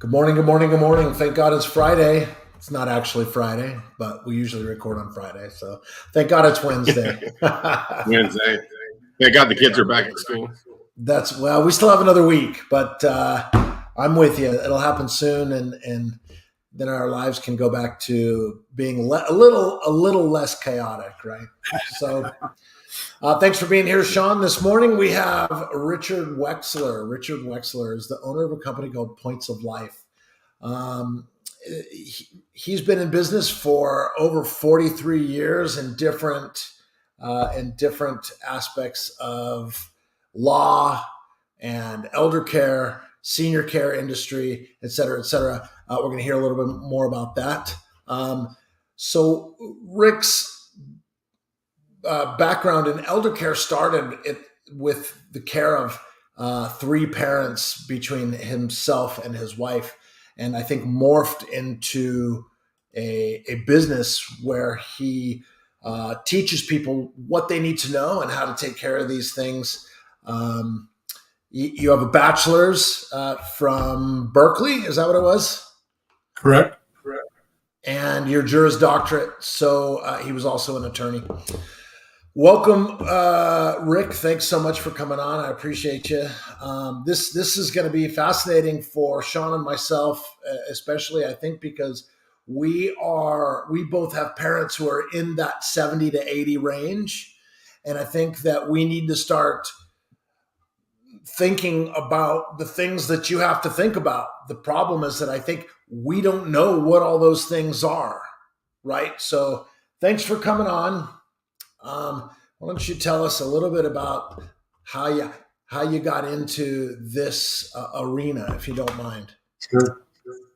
Good morning, good morning, good morning. Thank God it's Friday. It's not actually Friday, but we usually record on Friday. So thank God it's Wednesday. Wednesday. Thank God the kids are back at school. Well, we still have another week, but I'm with you. It'll happen soon, and then our lives can go back to being a little less chaotic, right? So thanks for being here, Sean. This morning we have Richard Wexler. Richard Wexler is the owner of a company called Points of Life. He's been in business for over 43 years in different aspects of law and elder care, senior care industry, et cetera, et cetera. We're going to hear a little bit more about that. So Rick's background in elder care started with the care of three parents between himself and his wife, and I think morphed into a business where he teaches people what they need to know and how to take care of these things. You have a bachelor's from Berkeley, is that what it was? Correct. And your Juris Doctorate, so he was also an attorney. Welcome, Rick. Thanks so much for coming on. I appreciate you. This is going to be fascinating for Sean and myself, especially, I think, because we both have parents who are in that 70 to 80 range. And I think that we need to start thinking about the things that you have to think about. The problem is that I think we don't know what all those things are, right? So thanks for coming on. Why don't you tell us a little bit about how you got into this arena, if you don't mind? Sure.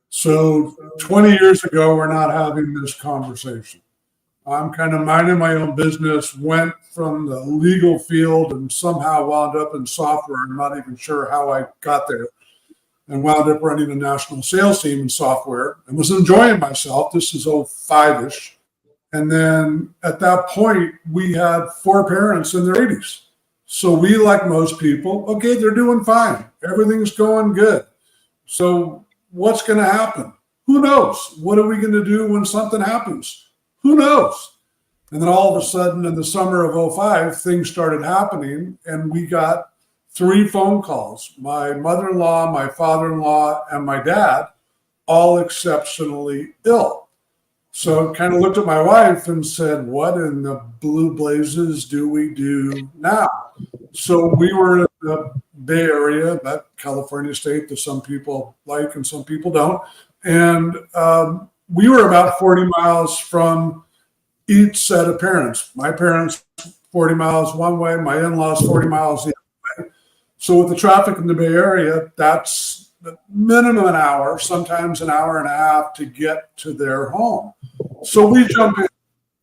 So 20 years ago, we're not having this conversation. I'm kind of minding my own business, went from the legal field and somehow wound up in software. I'm not even sure how I got there, and wound up running a national sales team in software and was enjoying myself. This is 05-ish. And then at that point, we had four parents in their 80s. So we, like most people, okay, they're doing fine. Everything's going good. So what's going to happen? Who knows? What are we going to do when something happens? Who knows? And then all of a sudden, in the summer of 05, things started happening, and we got three phone calls. My mother-in-law, my father-in-law, and my dad, all exceptionally ill. So I kind of looked at my wife and said, what in the blue blazes do we do now? So we were in the Bay Area, that California state that some people like and some people don't. And we were about 40 miles from each set of parents. My parents, 40 miles one way, my in-laws, 40 miles the other way. So with the traffic in the Bay Area, that's the minimum an hour, sometimes an hour and a half to get to their home. So we jump in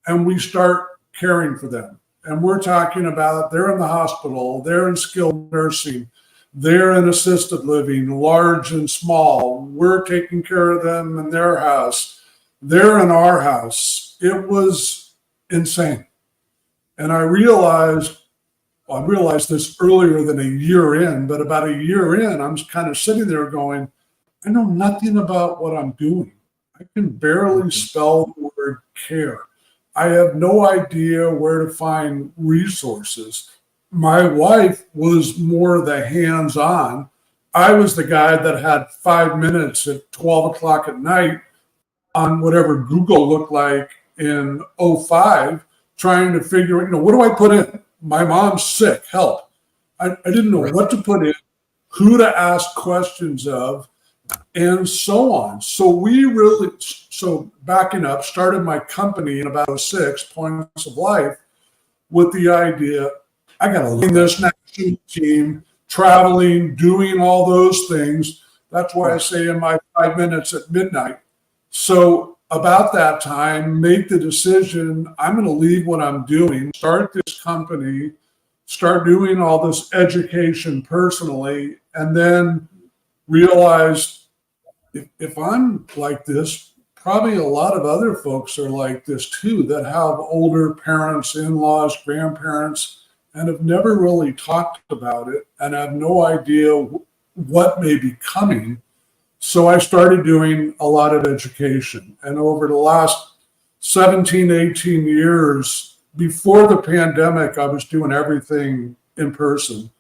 and we start caring for them. And we're talking about they're in the hospital, they're in skilled nursing, they're in assisted living, large and small. We're taking care of them in their house. They're in our house. It was insane. And I realized this earlier than a year in, but about a year in, I'm kind of sitting there going, I know nothing about what I'm doing. I can barely spell the word care. I have no idea where to find resources. My wife was more the hands-on. I was the guy that had 5 minutes at 12 o'clock at night on whatever Google looked like in 05, trying to figure out, what do I put in? My mom's sick, help. I didn't know what to put in, who to ask questions of, and so on. So backing up, started my company in about 06, Points of Life, with the idea, I got to lead this national team, traveling, doing all those things. That's why I say in my 5 minutes at midnight. So about that time, make the decision, I'm going to leave what I'm doing, start this company, start doing all this education personally, and then realize if I'm like this, probably a lot of other folks are like this too, that have older parents, in-laws, grandparents, and have never really talked about it and have no idea what may be coming. So I started doing a lot of education. And over the last 17, 18 years, before the pandemic, I was doing everything in person.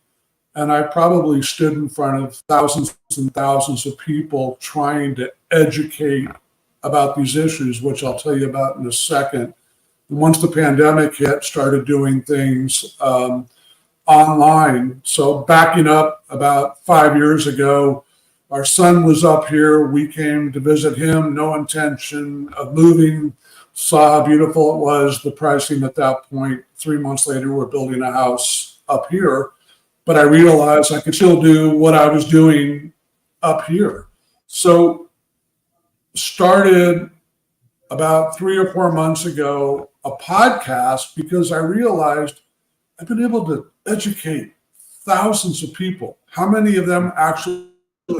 And I probably stood in front of thousands and thousands of people trying to educate about these issues, which I'll tell you about in a second. And once the pandemic hit, started doing things online. So backing up about 5 years ago, our son was up here. We came to visit him, no intention of moving, saw how beautiful it was, the pricing at that point. 3 months later, we're building a house up here. But I realized I could still do what I was doing up here. So started about 3 or 4 months ago a podcast because I realized I've been able to educate thousands of people. How many of them actually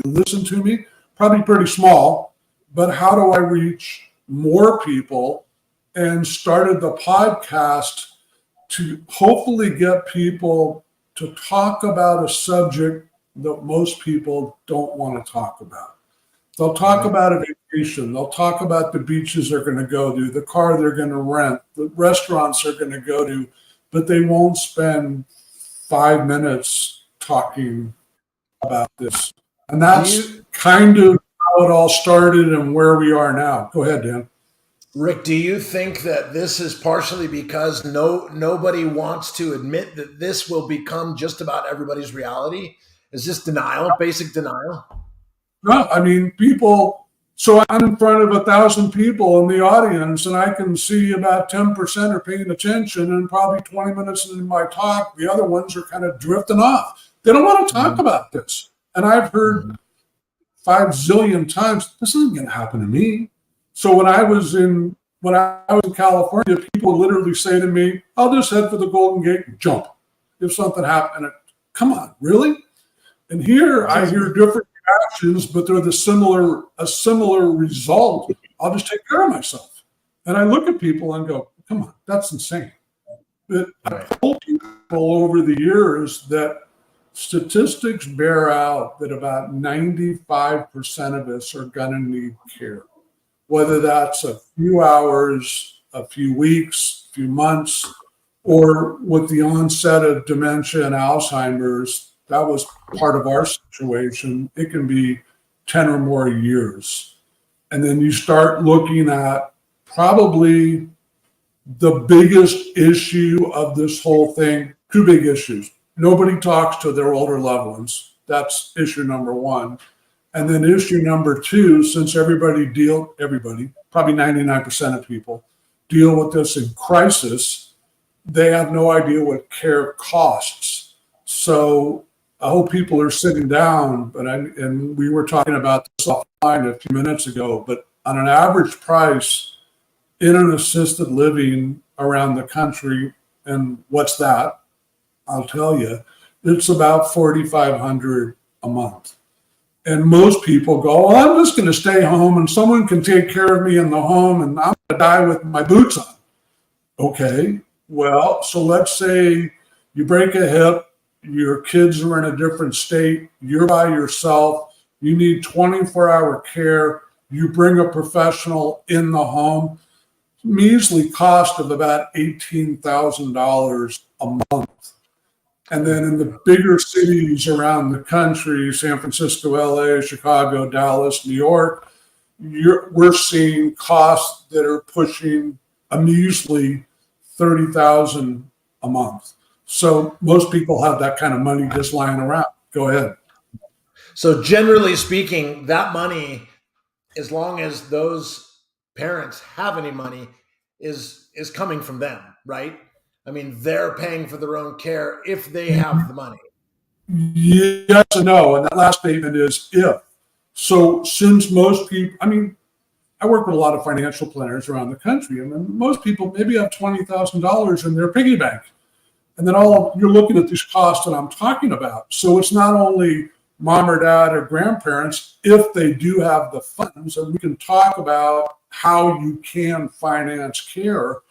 listen to me? Probably pretty small, but how do I reach more people? And started the podcast to hopefully get people to talk about a subject that most people don't want to talk about. They'll talk about a vacation. They'll talk about the beaches they're going to go to, the car they're going to rent, the restaurants they're going to go to, but they won't spend 5 minutes talking about this. And that's kind of how it all started and where we are now. Go ahead, Dan. Rick, do you think that this is partially because nobody wants to admit that this will become just about everybody's reality? Is this denial, basic denial? No, I mean, people, so I'm in front of 1,000 people in the audience and I can see about 10% are paying attention, and probably 20 minutes into my talk, the other ones are kind of drifting off. They don't want to talk about this. And I've heard 5 zillion times, this isn't going to happen to me. So when I was in California, people would literally say to me, I'll just head for the Golden Gate and jump if something happened. Come on, really? And here I hear different reactions, but they're a similar result. I'll just take care of myself. And I look at people and go, come on, that's insane. But I've told people over the years that statistics bear out that about 95% of us are going to need care. Whether that's a few hours, a few weeks, a few months, or with the onset of dementia and Alzheimer's, that was part of our situation. It can be 10 or more years. And then you start looking at probably the biggest issue of this whole thing, 2 big issues. Nobody talks to their older loved ones. That's issue number 1. And then issue number 2, since everybody, probably 99% of people deal with this in crisis, they have no idea what care costs. So I hope people are sitting down, and we were talking about this offline a few minutes ago, but on an average price in an assisted living around the country, and what's that? I'll tell you, it's about $4,500 a month. And most people go, well, I'm just going to stay home and someone can take care of me in the home and I'm going to die with my boots on. Okay, well, so let's say you break a hip, your kids are in a different state, you're by yourself, you need 24-hour care, you bring a professional in the home, measly cost of about $18,000 a month. And then in the bigger cities around the country, San Francisco, LA, Chicago, Dallas, New York, we're seeing costs that are pushing a measly $30,000 a month. So most people have that kind of money just lying around. Go ahead. So generally speaking, that money, as long as those parents have any money, is coming from them, right? I mean, they're paying for their own care if they have the money. Yes and no. And that last statement is if. So since most people, I mean, I work with a lot of financial planners around the country, and most people maybe have $20,000 in their piggy bank. And then you're looking at these costs that I'm talking about. So it's not only mom or dad or grandparents, if they do have the funds, and we can talk about how you can finance care.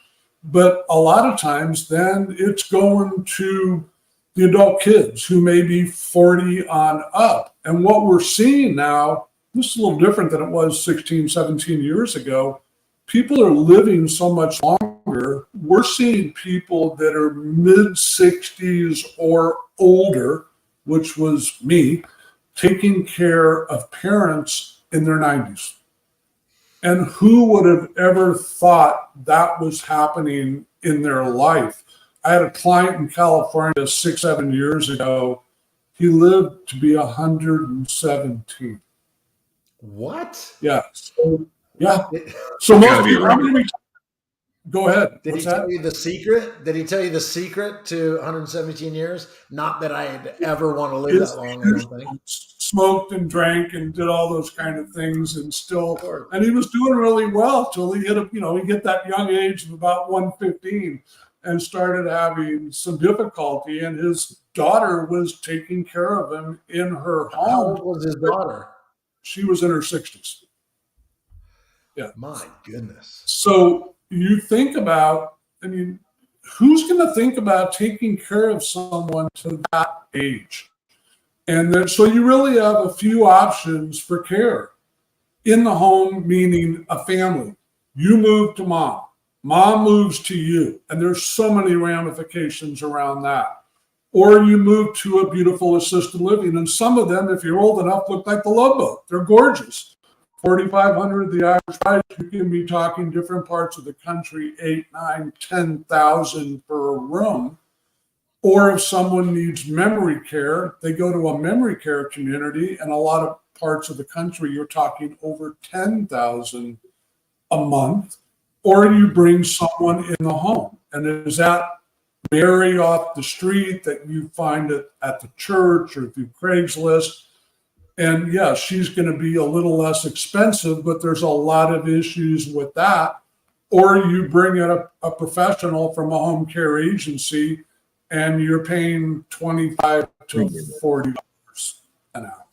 But a lot of times then it's going to the adult kids who may be 40 on up. And what we're seeing now this is a little different than it was 16, 17 years ago. People are living so much longer. We're seeing people that are mid 60s or older, which was me, taking care of parents in their 90s. And who would have ever thought that was happening in their life? I had a client in California 6, 7 years ago. He lived to be 117. What? Yeah. So, yeah. So most people, go ahead. Did he tell you the secret? Did he tell you the secret to 117 years? Not that I'd ever want to live that long, I don't think. Smoked and drank and did all those kind of things, and still, and he was doing really well till he hit he hit that young age of about 115 and started having some difficulty. And his daughter was taking care of him in her home. How old was his daughter? She was in her 60s. Yeah. My goodness. So you think about, who's going to think about taking care of someone to that age? And then, so you really have a few options for care. In the home, meaning a family. You move to mom. Mom moves to you. And there's so many ramifications around that. Or you move to a beautiful assisted living. And some of them, if you're old enough, look like the Love Boat. They're gorgeous. $4,500 the average price. You can be talking different parts of the country, 8, 9, 10,000 for a room. Or if someone needs memory care, they go to a memory care community, and a lot of parts of the country, you're talking over 10,000 a month. Or you bring someone in the home. And is that Mary off the street that you find it at the church or through Craigslist? And yeah, she's going to be a little less expensive, but there's a lot of issues with that. Or you bring in a professional from a home care agency, and you're paying $25 to $40 an hour.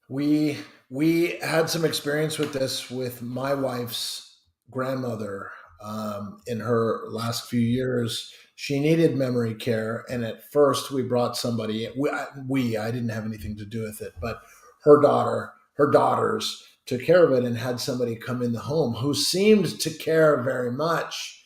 We had some experience with this with my wife's grandmother. In her last few years, she needed memory care, and at first we brought somebody. I didn't have anything to do with it, but her daughters took care of it and had somebody come in the home who seemed to care very much.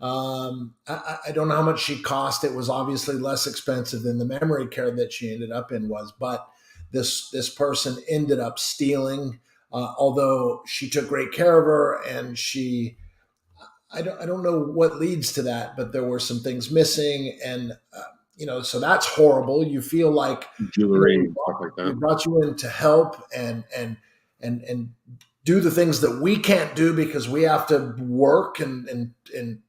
I don't know how much she cost. It was obviously less expensive than the memory care that she ended up in was, but this person ended up stealing, although she took great care of her, and I don't know what leads to that, but there were some things missing, and so that's horrible. You feel like jewelry, stuff like that. We brought you in to help and do the things that we can't do because we have to work and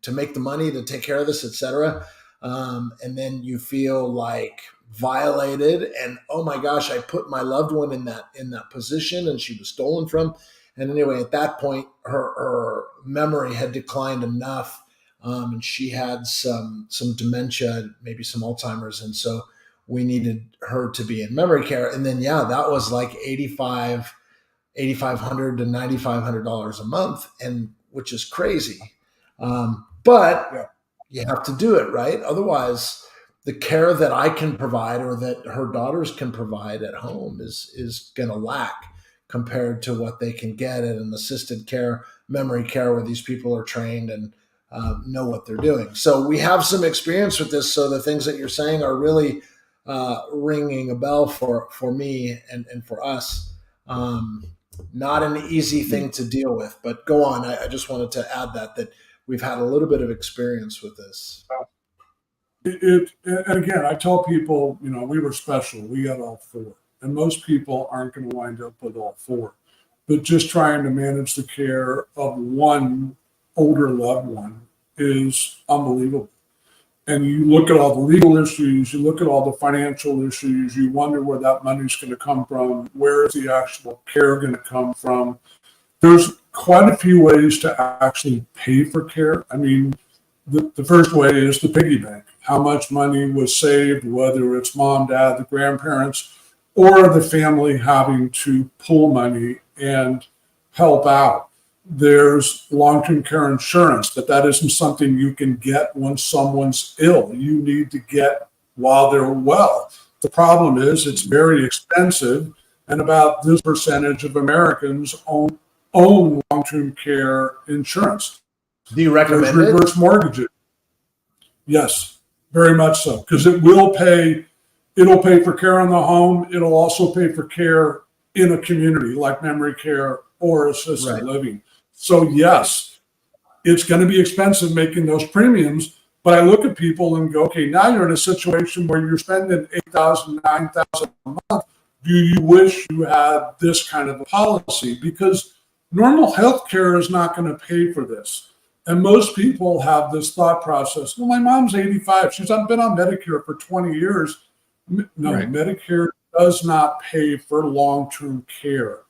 to make the money to take care of this, etc. And then you feel like violated, and oh my gosh, I put my loved one in that position, and she was stolen from. And anyway, at that point, her memory had declined enough, and she had some dementia, maybe some Alzheimer's, and so we needed her to be in memory care. And then, yeah, that was like $8,500 to $9,500 a month, and which is crazy. But you have to do it, right? Otherwise, the care that I can provide or that her daughters can provide at home is going to lack compared to what they can get at an assisted care, memory care, where these people are trained and know what they're doing. So we have some experience with this. So the things that you're saying are really ringing a bell for me and for us. Not an easy thing to deal with, but go on. I just wanted to add that we've had a little bit of experience with this. And again, I tell people, we were special. We got all 4. And most people aren't going to wind up with all 4. But just trying to manage the care of one older loved one is unbelievable. And you look at all the legal issues, you look at all the financial issues, you wonder where that money's going to come from, where is the actual care going to come from. There's quite a few ways to actually pay for care. I mean, the first way is the piggy bank. How much money was saved, whether it's mom, dad, the grandparents, or the family having to pull money and help out. There's long-term care insurance, but that isn't something you can get when someone's ill. You need to get while they're well. The problem is it's very expensive, and about this percentage of Americans own long-term care insurance. Do you recommend There's reverse mortgages. Yes, very much so, because it will pay. It'll pay for care in the home. It'll also pay for care in a community like memory care or assisted living. So yes, it's going to be expensive making those premiums. But I look at people and go, okay, now you're in a situation where you're spending $8,000, $9,000 a month. Do you wish you had this kind of a policy? Because normal health care is not going to pay for this. And most people have this thought process. Well, my mom's 85. She's been on Medicare for 20 years. No, Medicare does not pay for long-term care.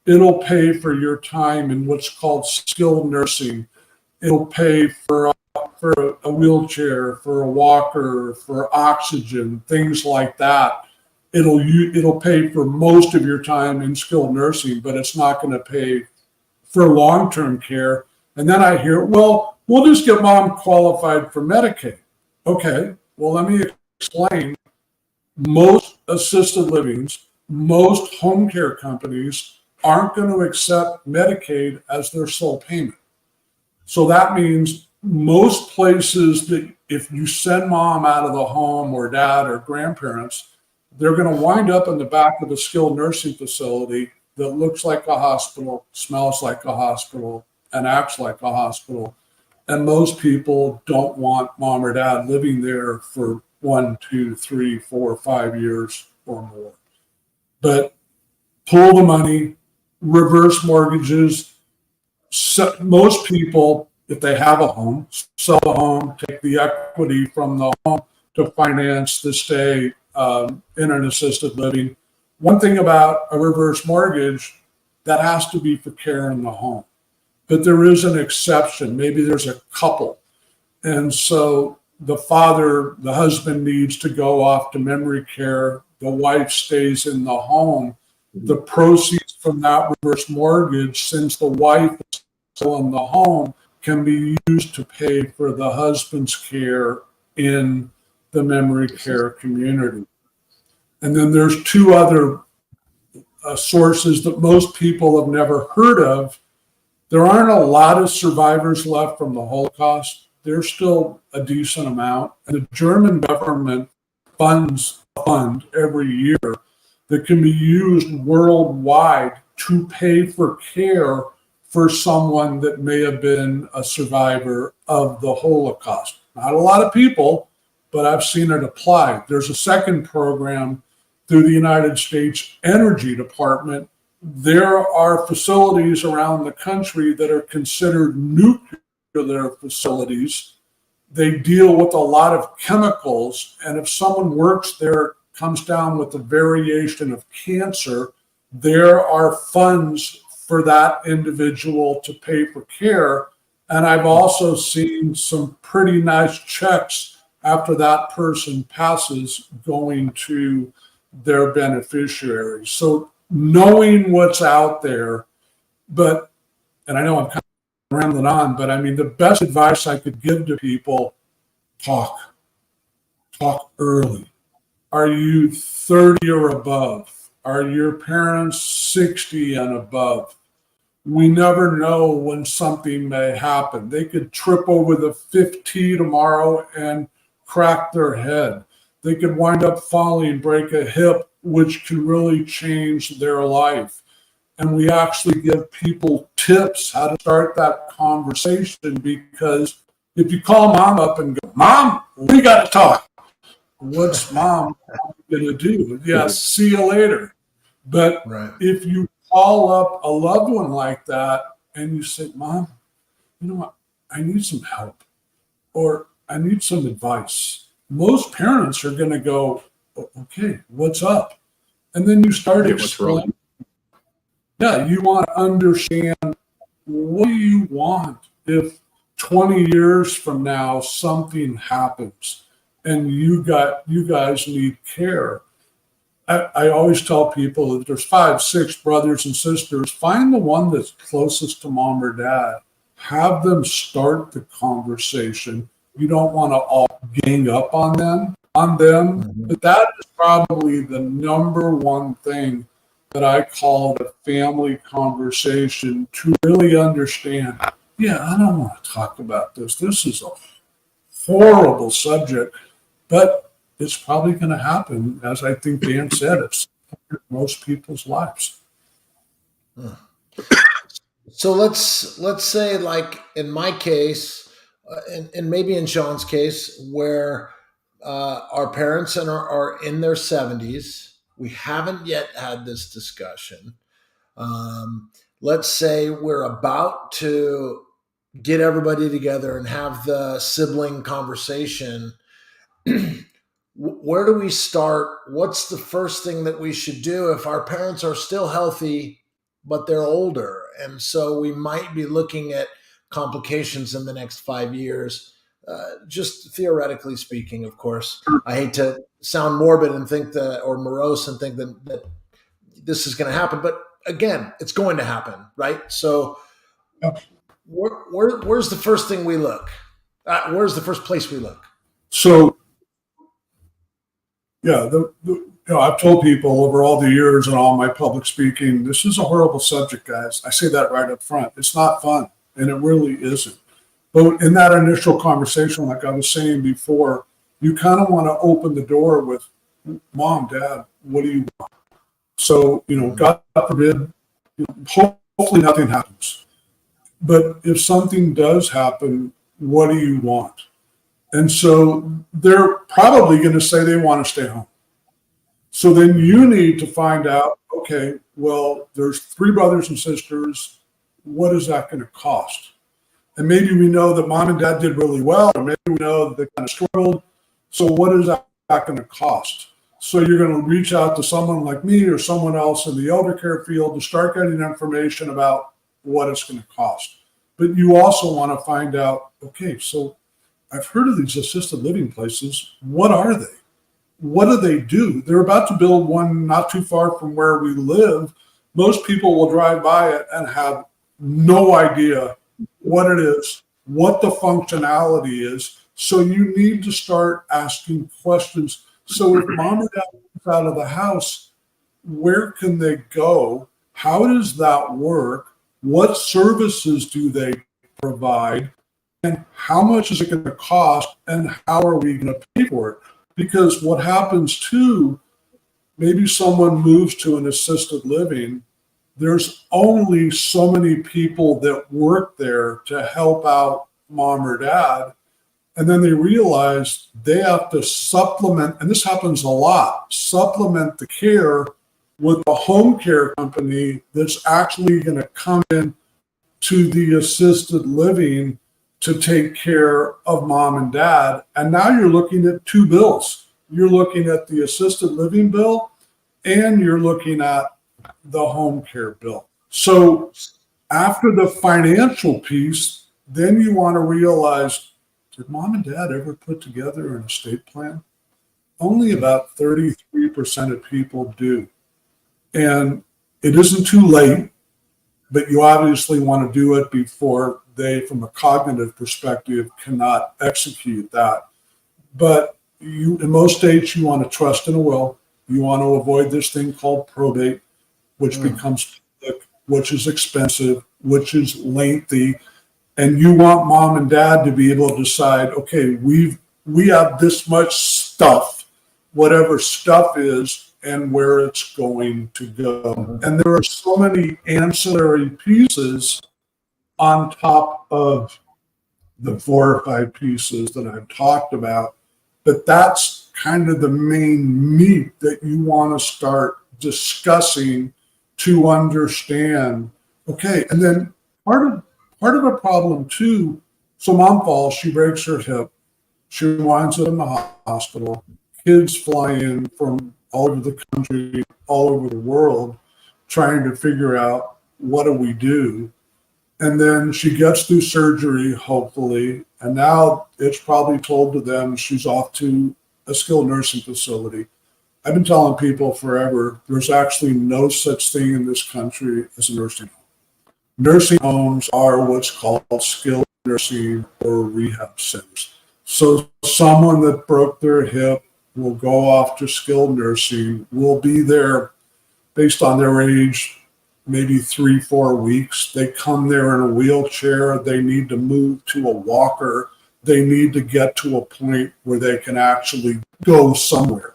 It'll pay for your time in what's called skilled nursing. It'll pay for a wheelchair, for a walker, for oxygen, things like that. It'll pay for most of your time in skilled nursing, but it's not going to pay for long-term care. And then I hear, well, we'll just get mom qualified for Medicaid. Okay, well, let me explain. Most assisted livings, most home care companies aren't going to accept Medicaid as their sole payment. So that means most places that if you send mom out of the home or dad or grandparents, they're going to wind up in the back of a skilled nursing facility that looks like a hospital, smells like a hospital, and acts like a hospital. And most people don't want mom or dad living there for 1, 2, 3, 4, 5 years or more. But pull the money, reverse mortgages. Most people, if they have a home, sell the home, take the equity from the home to finance the stay in an assisted living. One thing about a reverse mortgage, that has to be for care in the home. But there is an exception. Maybe there's a couple. And so the husband needs to go off to memory care. The wife stays in the home. The proceeds from that reverse mortgage, since the wife is still in the home, can be used to pay for the husband's care in the memory care community. And then there's two other sources that most people have never heard of. There aren't a lot of survivors left from the Holocaust. There's still a decent amount. And the German government funds a fund every year that can be used worldwide to pay for care for someone that may have been a survivor of the Holocaust. Not a lot of people, but I've seen it applied. There's a second program through the United States Energy Department. There are facilities around the country that are considered nuclear facilities. They deal with a lot of chemicals, and if someone works there, comes down with a variation of cancer, there are funds for that individual to pay for care. And I've also seen some pretty nice checks after that person passes going to their beneficiaries. So knowing what's out there, and I know I'm kind of rambling on, but I mean, the best advice I could give to people, talk early. Are you 30 or above? Are your parents 60 and above? We never know when something may happen. They could trip over the 5T tomorrow and crack their head. They could wind up falling, break a hip, which can really change their life. And we actually give people tips how to start that conversation, because if you call mom up and go, Mom, we got to talk. What's mom going to do? Yes, see you later. But if you call up a loved one like that and you say, Mom, you know what? I need some help, or I need some advice. Most parents are going to go, okay, what's up? And then you start explaining. Yeah, you want to understand, what do you want if 20 years from now something happens and you guys need care? I always tell people that there's 5, 6 brothers and sisters. Find the one that's closest to mom or dad. Have them start the conversation. You don't want to all gang up on them. But that is probably the number one thing that I called a family conversation to really understand, yeah, I don't want to talk about this. This is a horrible subject, but it's probably going to happen, as I think Dan said, it's most people's lives. So let's say, like in my case, and maybe in Sean's case, where our parents are in their 70s. We haven't yet had this discussion. Let's say we're about to get everybody together and have the sibling conversation. Where do we start? What's the first thing that we should do if our parents are still healthy, but they're older? And so we might be looking at complications in the next 5 years, just theoretically speaking, of course. I hate to sound morbid and think that, or morose and think that this is going to happen, but again, it's going to happen, right? So where's the first thing we look? Where's the first place we look? So, yeah, I've told people over all the years and all my public speaking, this is a horrible subject, guys. I say that right up front. It's not fun, and it really isn't. But in that initial conversation, like I was saying before, you kind of want to open the door with, Mom, Dad, what do you want? So, God forbid, hopefully nothing happens. But if something does happen, what do you want? And so they're probably going to say they want to stay home. So then you need to find out, okay, well, there's 3 brothers and sisters. What is that going to cost? And maybe we know that Mom and Dad did really well, or maybe we know that they kind of struggled. So what is that going to cost? So you're going to reach out to someone like me or someone else in the elder care field to start getting information about what it's going to cost. But you also want to find out, okay, so I've heard of these assisted living places. What are they? What do they do? They're about to build one not too far from where we live. Most people will drive by it and have no idea what it is, what the functionality is. So you need to start asking questions. So if Mom and Dad is out of the house, where can they go? How does that work? What services do they provide? And how much is it going to cost? And how are we going to pay for it? Because what happens too, maybe someone moves to an assisted living, there's only so many people that work there to help out Mom or Dad. And then they realize they have to supplement, and this happens a lot, supplement the care with a home care company that's actually going to come in to the assisted living to take care of Mom and Dad. And now you're looking at 2 bills. You're looking at the assisted living bill and you're looking at the home care bill. So after the financial piece, then you want to realize, did Mom and Dad ever put together an estate plan? Only about 33% of people do. And it isn't too late, but you obviously want to do it before they, from a cognitive perspective, cannot execute that. But in most states, you want to trust in a will. You want to avoid this thing called probate, which becomes public, which is expensive, which is lengthy. And you want Mom and Dad to be able to decide, okay, we have this much stuff, whatever stuff is, and where it's going to go. And there are so many ancillary pieces on top of the 4 or 5 pieces that I've talked about. But that's kind of the main meat that you want to start discussing to understand. Okay, and then part of a problem too, so Mom falls, she breaks her hip, she winds up in the hospital, kids fly in from all over the country, all over the world, trying to figure out what do we do. And then she gets through surgery, hopefully, and now it's probably told to them she's off to a skilled nursing facility. I've been telling people forever, there's actually no such thing in this country as a nursing home. Nursing homes are what's called skilled nursing or rehab centers. So someone that broke their hip will go off to skilled nursing, will be there based on their age, maybe 3-4 weeks. They come there in a wheelchair. They need to move to a walker. They need to get to a point where they can actually go somewhere.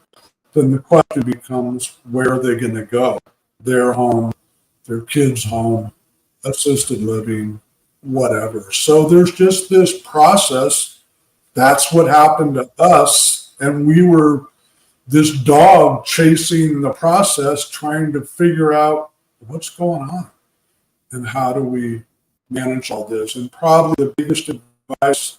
Then the question becomes, where are they going to go? Their home, their kids' home, assisted living, whatever. So there's just this process. That's what happened to us. And we were this dog chasing the process, trying to figure out what's going on and how do we manage all this. And probably the biggest advice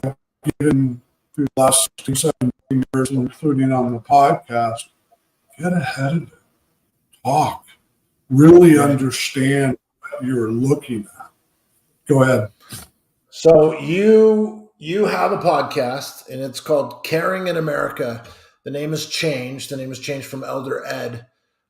I've given through the last 16, 17 years, including on the podcast, get ahead of it. Talk. Really understand what you're looking at. Go ahead. So you have a podcast, and it's called Caring in America. The name has changed. The name has changed from Elder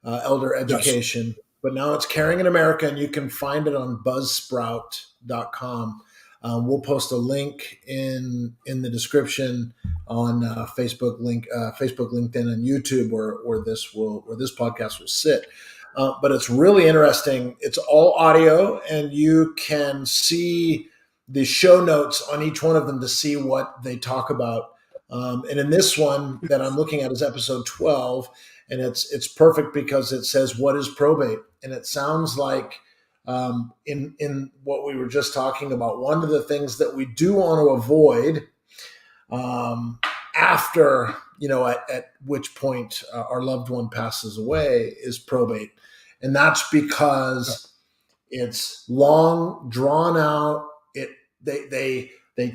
Education, but now it's Caring in America, and you can find it on buzzsprout.com. We'll post a link in the description on Facebook, LinkedIn, and YouTube, where this podcast will sit. But it's really interesting. It's all audio, and you can see the show notes on each one of them to see what they talk about. And in this one that I'm looking at is episode 12, and it's perfect because it says, what is probate? And it sounds like in what we were just talking about, one of the things that we do want to avoid after, at which point our loved one passes away is probate. And that's because it's long, drawn out. They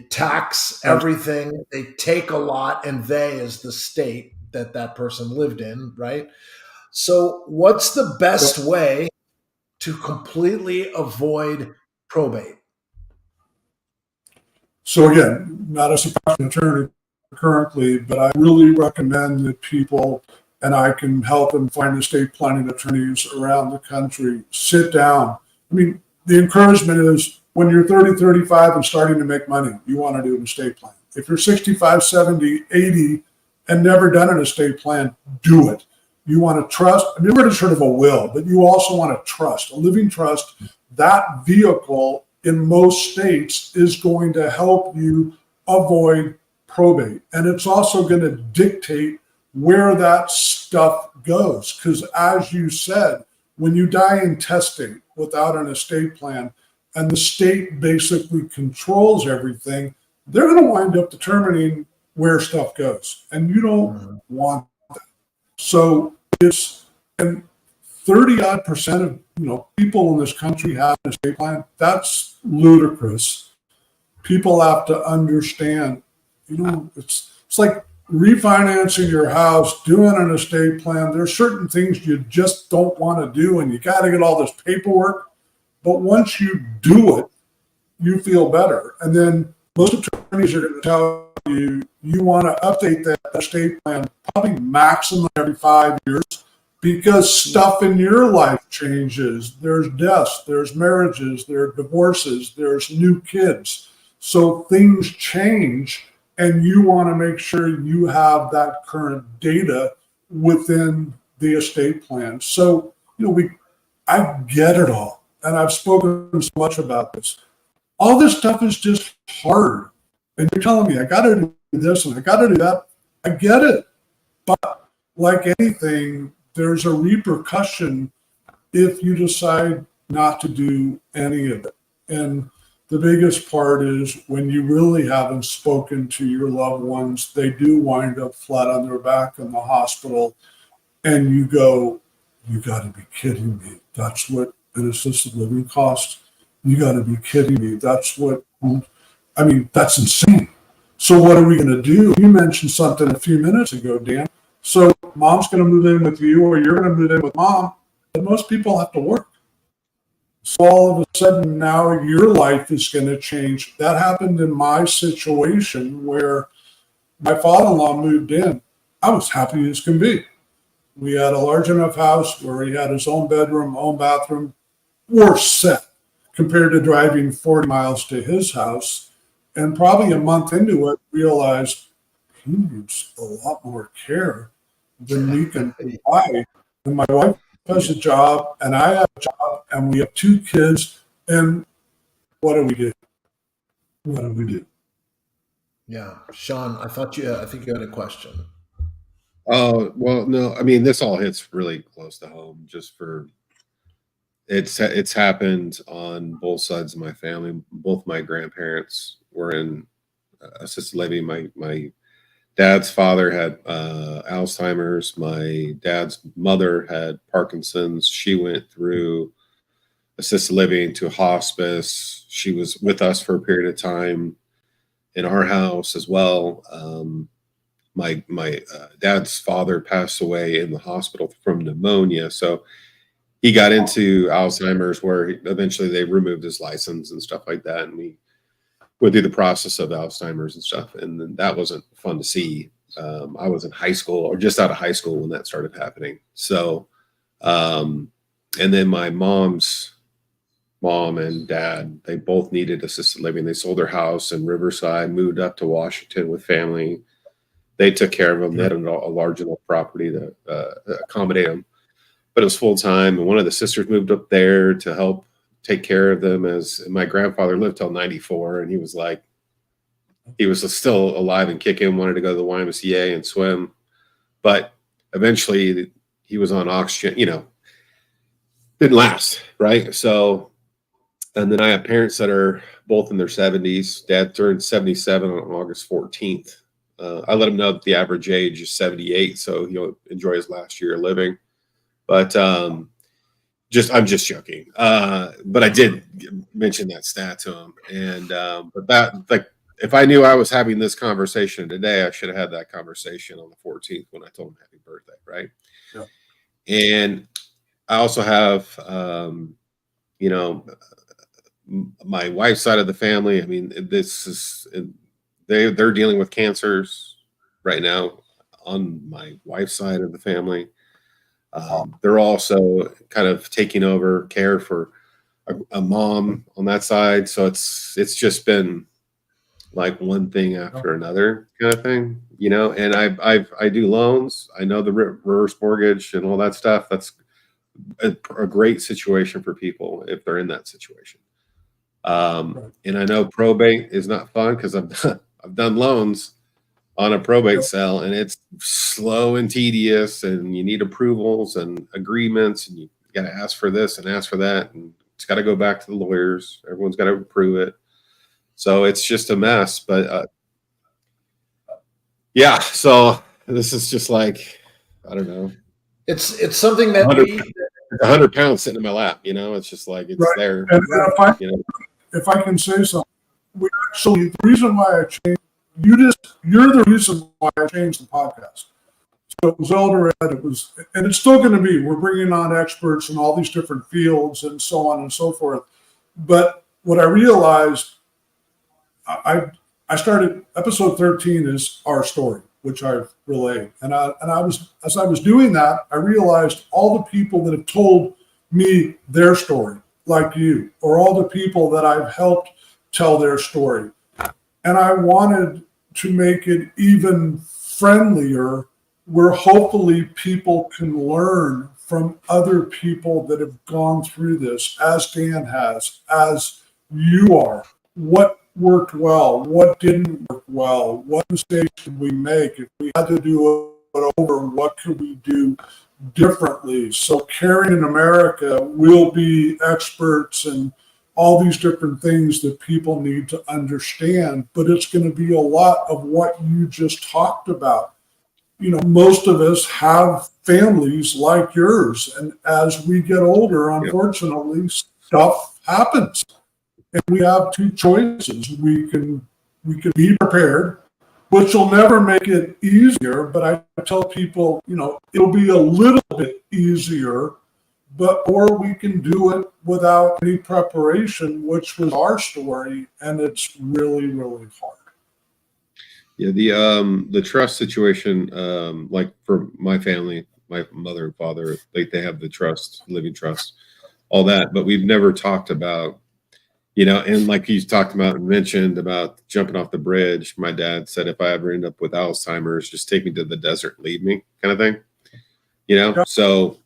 tax everything. They take a lot, and they is the state that person lived in, right? So what's the best way to completely avoid probate? So again, not a successful attorney currently, but I really recommend that people, and I can help them find estate planning attorneys around the country, sit down. I mean, the encouragement is when you're 30, 35 and starting to make money, you want to do an estate plan. If you're 65, 70, 80 and never done an estate plan, do it. You want to trust. I mean, we're sort of a will, but you also want to trust, a living trust. That vehicle in most states is going to help you avoid probate. And it's also going to dictate where that stuff goes. Because as you said, when you die intestate without an estate plan, and the state basically controls everything, they're going to wind up determining where stuff goes. And you don't want that. So it's, and 30% of people in this country have an estate plan. That's ludicrous. People have to understand, it's like refinancing your house, doing an estate plan. There's certain things you just don't want to do, and you got to get all this paperwork. But once you do it, you feel better. And then most attorneys are going to tell you, you want to update that estate plan probably maximum every 5 years, because stuff in your life changes. There's deaths, there's marriages, there are divorces, there's new kids. So things change, and you want to make sure you have that current data within the estate plan. So, I get it all. And I've spoken so much about this. All this stuff is just hard. And you're telling me, I got to do this and I got to do that. I get it. But like anything, there's a repercussion if you decide not to do any of it. And the biggest part is when you really haven't spoken to your loved ones, they do wind up flat on their back in the hospital. And you go, you got to be kidding me. That's what an assisted living costs. You got to be kidding me. That's insane. So what are we going to do? You mentioned something a few minutes ago, Dan. So mom's going to move in with you, or you're going to move in with mom, but most people have to work. So all of a sudden now your life is going to change. That happened in my situation where my father-in-law moved in. I was happy as can be. We had a large enough house where he had his own bedroom, own bathroom. We're set compared to driving 40 miles to his house. And probably a month into it, realized he needs a lot more care than we can provide. And my wife has a job and I have a job and we have 2 kids. And what do we do? What do we do? Yeah, Sean, I think you had a question. Oh, well, no, I mean, this all hits really close to home just for it's happened on both sides of my family. Both my grandparents were in assisted living. My dad's father had Alzheimer's. My dad's mother had Parkinson's. She went through assisted living to hospice. She was with us for a period of time in our house as well. My dad's father passed away in the hospital from pneumonia. So he got into Alzheimer's, where eventually they removed his license and stuff like that. And we went through the process of Alzheimer's and stuff. And then that wasn't fun to see. I was in high school or just out of high school when that started happening. So, and then my mom's mom and dad, they both needed assisted living. They sold their house in Riverside, moved up to Washington with family. They took care of them. They had a large enough property to accommodate them, but it was full time. And one of the sisters moved up there to help take care of them. As my grandfather lived till 94, and he was still alive and kicking. Wanted to go to the YMCA and swim, but eventually he was on oxygen. Didn't last, right? So, and then I have parents that are both in their 70s. Dad turned 77 on August 14th. I let him know that the average age is 78, so he'll enjoy his last year of living. But I'm just joking. But I did mention that stat to him, and but that, like, if I knew I was having this conversation today, I should have had that conversation on the 14th when I told him happy birthday, right? Yeah. And I also have, my wife's side of the family. I mean, this is. They're dealing with cancers right now on my wife's side of the family. They're also kind of taking over care for a mom on that side. So it's just been like one thing after another kind of thing, and I do loans. I know the reverse mortgage and all that stuff. That's a great situation for people if they're in that situation. And I know probate is not fun because I've done loans on a probate sale, and it's slow and tedious, and you need approvals and agreements, and you got to ask for this and ask for that, and it's got to go back to the lawyers. Everyone's got to approve it. So it's just a mess. But yeah, so this is just like, I don't know. It's something that 100 pounds sitting in my lap. It's just like it's there. And if I can say something. Actually, the reason why I changed, you're the reason why I changed the podcast. So it was Elder Ed, and it's still going to be, we're bringing on experts in all these different fields and so on and so forth. But what I realized, I started, episode 13 is our story, which I've relayed. And as I was doing that, I realized all the people that have told me their story, like you, or all the people that I've helped tell their story. And I wanted to make it even friendlier, where hopefully people can learn from other people that have gone through this, as Dan has, as you are. What worked well? What didn't work well? What mistakes did we make? If we had to do it over, what could we do differently? So Caring in America will be experts and all these different things that people need to understand, but it's going to be a lot of what you just talked about. Most of us have families like yours, and as we get older, unfortunately, stuff happens, and we have 2 choices. We can be prepared, which will never make it easier, but I tell people, it'll be a little bit easier, or we can do it without any preparation, which was our story, and it's really, really hard. Yeah, the trust situation, like for my family, my mother and father, like they have the trust, living trust, all that, but we've never talked about, and like you talked about and mentioned about jumping off the bridge. My dad said, if I ever end up with Alzheimer's, just take me to the desert, leave me, kind of thing, So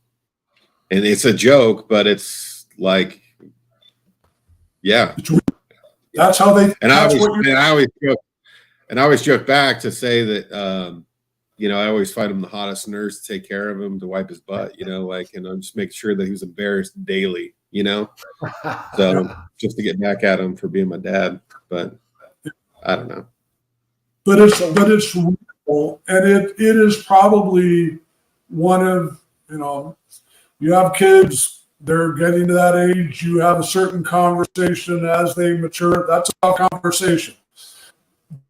And it's a joke, but it's like, yeah. That's how they. And I always joke back to say that, I always find him the hottest nurse to take care of him, to wipe his butt, and I'm just making sure that he was embarrassed daily, so just to get back at him for being my dad. But I don't know. But it's real, and it is probably one of, you have kids, they're getting to that age, you have a certain conversation as they mature. That's a conversation.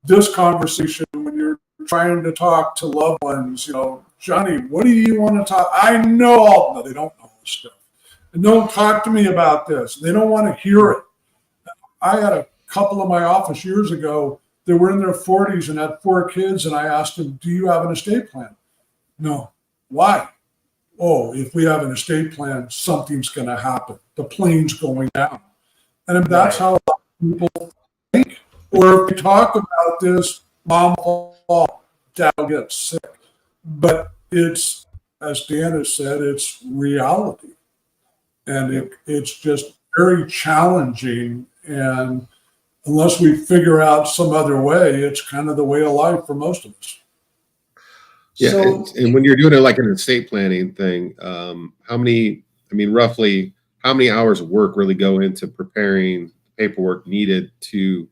This conversation, when you're trying to talk to loved ones, Johnny, what do you want to talk? I know all, no, they don't know this stuff. And don't talk to me about this. They don't want to hear it. I had a couple in my office years ago. They were in their 40s and had 4 kids, and I asked them, do you have an estate plan? No. Why? Oh, if we have an estate plan, something's going to happen. The plane's going down. And that's how a lot of people think. Or if we talk about this, mom will fall, dad will get sick. But it's, as Dan has said, it's reality. And it's just very challenging. And unless we figure out some other way, it's kind of the way of life for most of us. Yeah, and when you're doing it like an estate planning thing, roughly how many hours of work really go into preparing the paperwork needed to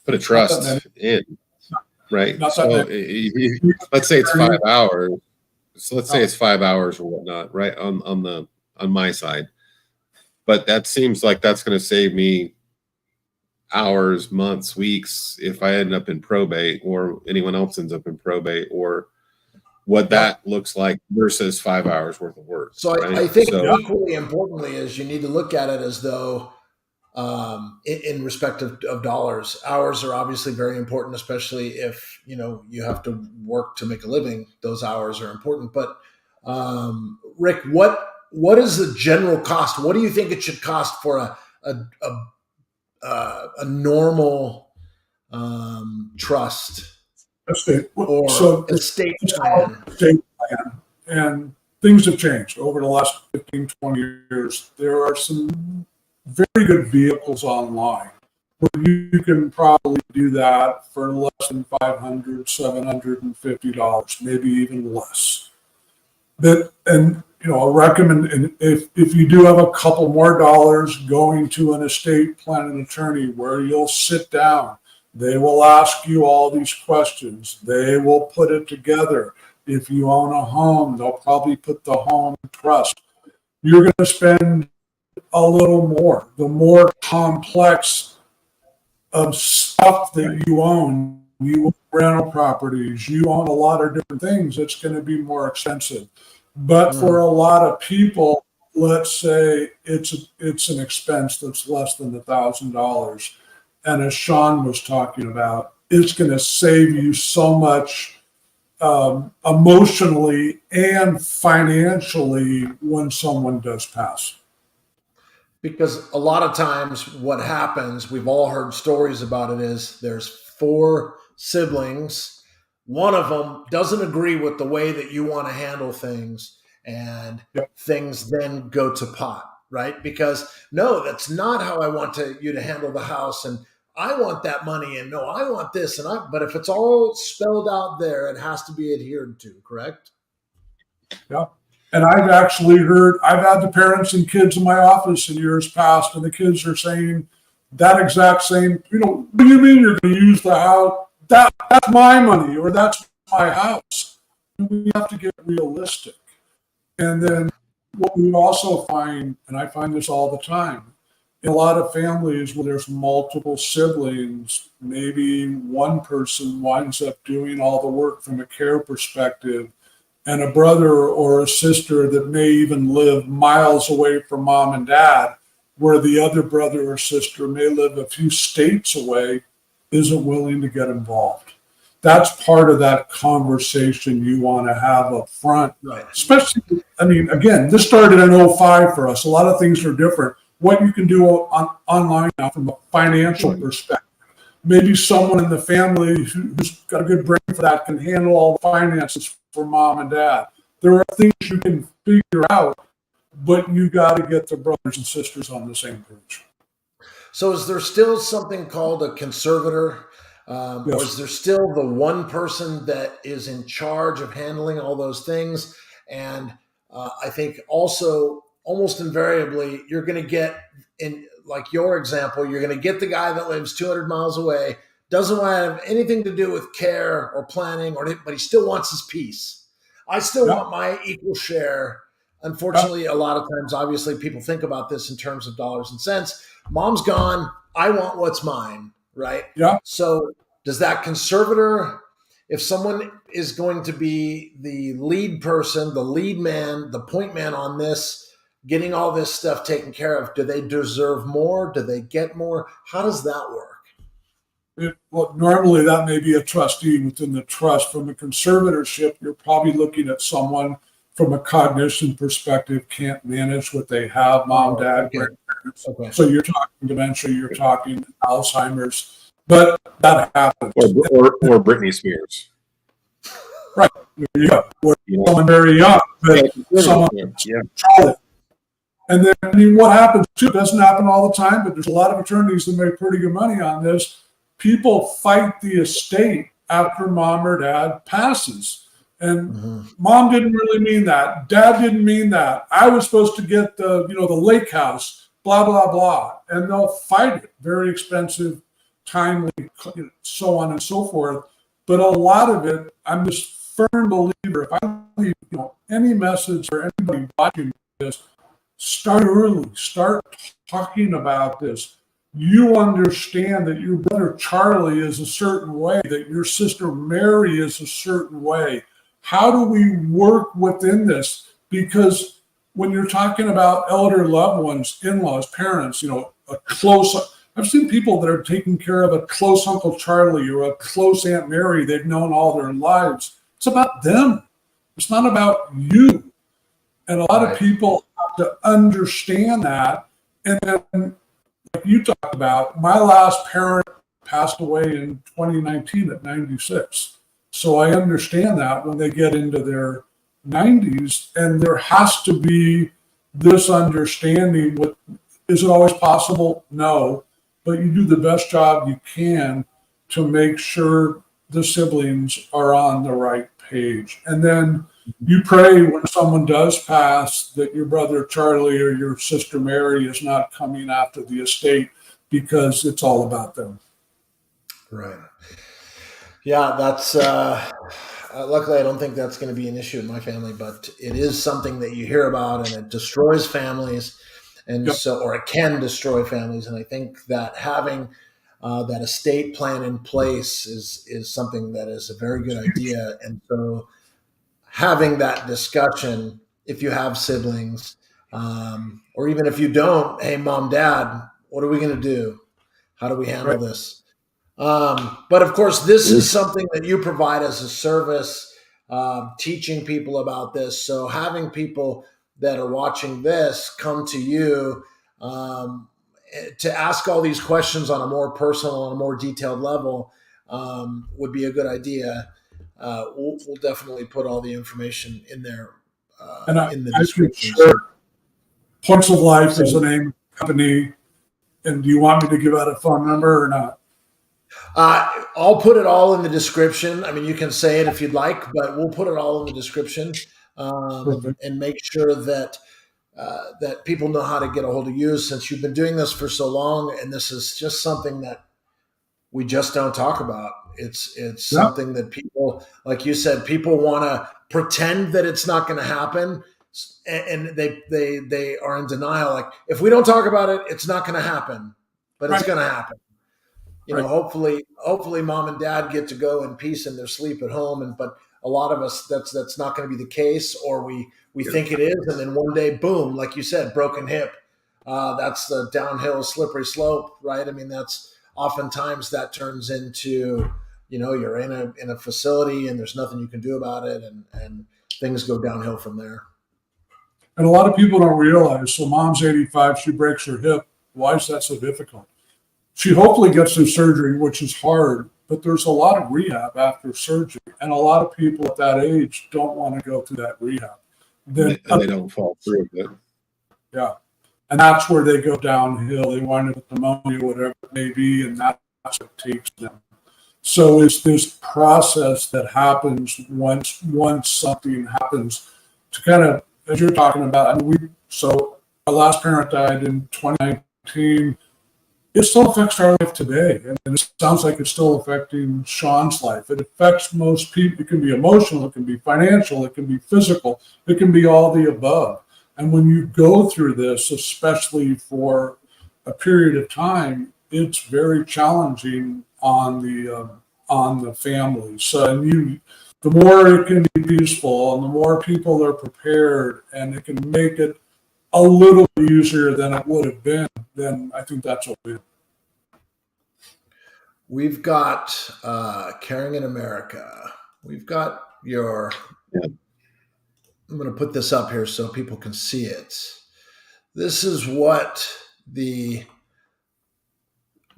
put a trust in, right? So let's say it's 5 hours. So let's say it's 5 hours or whatnot, right? On my side, but that seems like that's going to save me hours, months, weeks if I end up in probate, or anyone else ends up in probate, or what that looks like versus 5 hours worth of work. So right? I think equally importantly is you need to look at it as though, in respect of dollars, hours are obviously very important, especially if you have to work to make a living. Those hours are important. But Rick, what is the general cost? What do you think it should cost for a normal trust? Estate. Or so estate plan. Estate plan. And things have changed over the last 15, 20 years. There are some very good vehicles online where you can probably do that for less than $500, $750, maybe even less. I'll recommend, and if you do have a couple more dollars, going to an estate planning attorney where you'll sit down. They will ask you all these questions. They will put it together. If you own a home, they'll probably put the home in trust. You're going to spend a little more. The more complex of stuff that you own, you own rental properties, you own a lot of different things, it's going to be more expensive. But for a lot of people, let's say it's an expense that's less than $1,000. And as Sean was talking about, it's going to save you so much emotionally and financially when someone does pass. Because a lot of times what happens, we've all heard stories about it, is there's 4 siblings. One of them doesn't agree with the way that you want to handle things, and things then go to pot, right? Because no, that's not how I want you to handle the house, and I want that money, and no, I want this, but if it's all spelled out there, it has to be adhered to, correct? Yeah. And I've actually I've had the parents and kids in my office in years past, and the kids are saying that exact same, what do you mean you're going to use the house? That's my money, or that's my house. We have to get realistic. And then what we also find, and I find this all the time, in a lot of families where there's multiple siblings, maybe one person winds up doing all the work from a care perspective, and a brother or a sister that may even live miles away from mom and dad, where the other brother or sister may live a few states away, isn't willing to get involved. That's part of that conversation you want to have up front. Right. Especially, again, this started in 2005 for us. A lot of things are different. What you can do online now from a financial perspective. Maybe someone in the family who's got a good brain for that can handle all the finances for mom and dad. There are things you can figure out but you got to get the brothers and sisters on the same page. So is there still something called a conservator? Or Yes. is there still the one person that is in charge of handling all those things? And I think also almost invariably, you're going to get, in like your example, you're going to get the guy that lives 200 miles away, doesn't want to have anything to do with care or planning, but he still wants his piece. I still want my equal share. Unfortunately, a lot of times, obviously, people think about this in terms of dollars and cents. Mom's gone. I want what's mine, right? Yeah. So does that conservator, if someone is going to be the lead person, the lead man, the point man on this, getting all this stuff taken care of, do they deserve more? Do they get more? How does that work? Well, normally that may be a trustee within the trust. From a conservatorship, you're probably looking at someone from a cognition perspective can't manage what they have, mom, dad, grandparents. Okay. So you're talking dementia, you're talking Alzheimer's, but that happens. Or Britney Spears. Right. There you go. Or You know? someone very young, but someone control it. And then, I mean, what happens too, it doesn't happen all the time, but there's a lot of attorneys that make pretty good money on this. People fight the estate after mom or dad passes. And mom didn't really mean that. Dad didn't mean that. I was supposed to get the lake house, blah, blah, blah. And they'll fight it. Very expensive, timely, so on and so forth. But a lot of it, I'm just firm believer, if I leave any message or anybody watching this, start early. Start talking about this. You understand that your brother Charlie is a certain way, that your sister Mary is a certain way. How do we work within this? Because when you're talking about elder loved ones, in-laws, parents, I've seen people that are taking care of a close Uncle Charlie or a close Aunt Mary they've known all their lives. It's about them. It's not about you. And a lot of people have to understand that. And then, like you talked about, my last parent passed away in 2019 at 96. So I understand that when they get into their 90s, and there has to be this understanding. Is it always possible? No, but you do the best job you can to make sure the siblings are on the right page. And then you pray when someone does pass that your brother Charlie or your sister Mary is not coming after the estate, because it's all about them. Right. Yeah, that's luckily I don't think that's going to be an issue in my family, but it is something that you hear about, and it destroys families, and or it can destroy families. And I think that having that estate plan in place is something that is a very good idea. And so having that discussion, if you have siblings, or even if you don't, hey, mom, dad, what are we going to do? How do we handle this? But of course, this is something that you provide as a service, teaching people about this. So having people that are watching this come to you to ask all these questions on a more personal, on a more detailed level would be a good idea. We'll definitely put all the information in there in the description. Sure. Points of Life is the name of the company. And do you want me to give out a phone number or not? I'll put it all in the description. I mean, you can say it if you'd like, but we'll put it all in the description and make sure that that people know how to get a hold of you, since you've been doing this for so long, and this is just something that we just don't talk about. It's something that people, like you said, people want to pretend that it's not going to happen, and they are in denial. Like, if we don't talk about it, it's not going to happen, but it's going to happen. Hopefully mom and dad get to go in peace in their sleep at home. But a lot of us, that's not going to be the case, or we think it is. And then one day, boom, like you said, broken hip. That's the downhill slippery slope, right? I mean, that's oftentimes that turns into, you're in a facility and there's nothing you can do about it. And things go downhill from there. And a lot of people don't realize, so mom's 85, she breaks her hip. Why is that so difficult? She hopefully gets through surgery, which is hard, but there's a lot of rehab after surgery. And a lot of people at that age don't want to go through that rehab. And they don't fall through it. Yeah. And that's where they go downhill. They wind up with pneumonia, whatever it may be, and that's what it takes them. So it's this process that happens once something happens to kind of, as you're talking about, so our last parent died in 2019. It still affects our life today. And it sounds like it's still affecting Sean's life. It affects most people. It can be emotional, it can be financial, it can be physical, it can be all the above. And when you go through this, especially for a period of time, it's very challenging on the family. So, and the more it can be peaceful, and the more people are prepared, and it can make it a little easier than it would have been, then I think that's what we do. We've got Caring in America. We've got your. Yeah. I'm going to put this up here so people can see it. This is what the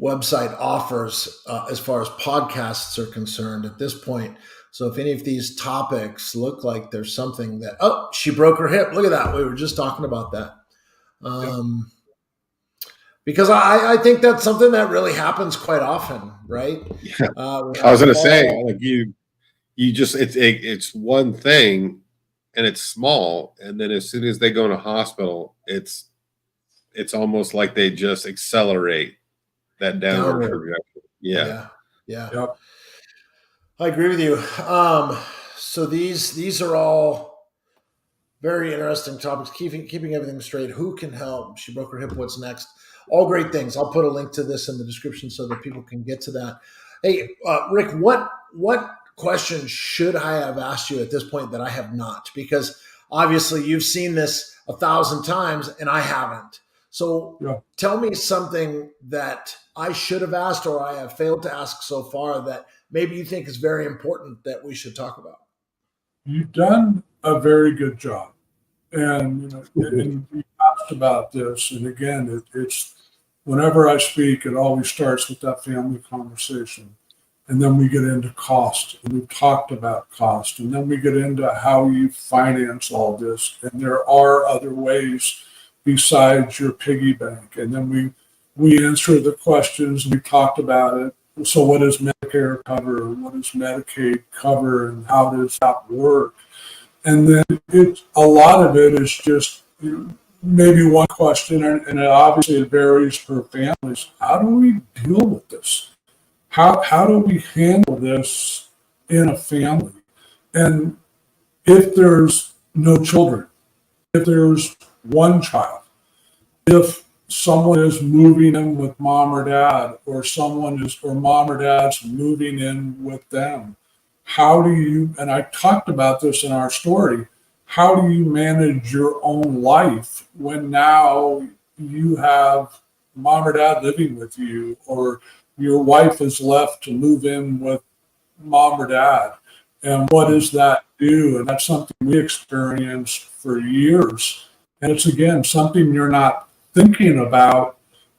website offers as far as podcasts are concerned at this point. So if any of these topics look like there's something that, oh, she broke her hip. Look at that. We were just talking about that. Because I think that's something that really happens quite often, right? Yeah. I was going to say, like you just, it's one thing and it's small. And then as soon as they go in a hospital, it's almost like they just accelerate that downward trajectory. Yeah. Yep. I agree with you. So these are all very interesting topics, keeping everything straight. Who can help? She broke her hip. What's next? All great things. I'll put a link to this in the description so that people can get to that. Hey, Rick, what questions should I have asked you at this point that I have not? Because obviously you've seen this 1,000 times and I haven't. So Tell me something that I should have asked or I have failed to ask so far that maybe you think is very important that we should talk about. You've done a very good job. And, and you asked about this. And again, it's whenever I speak, it always starts with that family conversation. And then we get into cost. And we've talked about cost. And then we get into how you finance all this. And there are other ways besides your piggy bank. And then we answer the questions. We talked about it. So what does Medicare cover? What does Medicaid cover? And how does that work? And then a lot of it is just maybe one question, and obviously it varies per families. How do we deal with this? How do we handle this in a family? And if there's no children, if there's one child, if someone is moving in with mom or dad, or mom or dad's moving in with them, how do you, and I talked about this in our story, how do you manage your own life when now you have mom or dad living with you, or your wife is left to move in with mom or dad? And what does that do? And that's something we experienced for years. And it's, again, something you're not thinking about.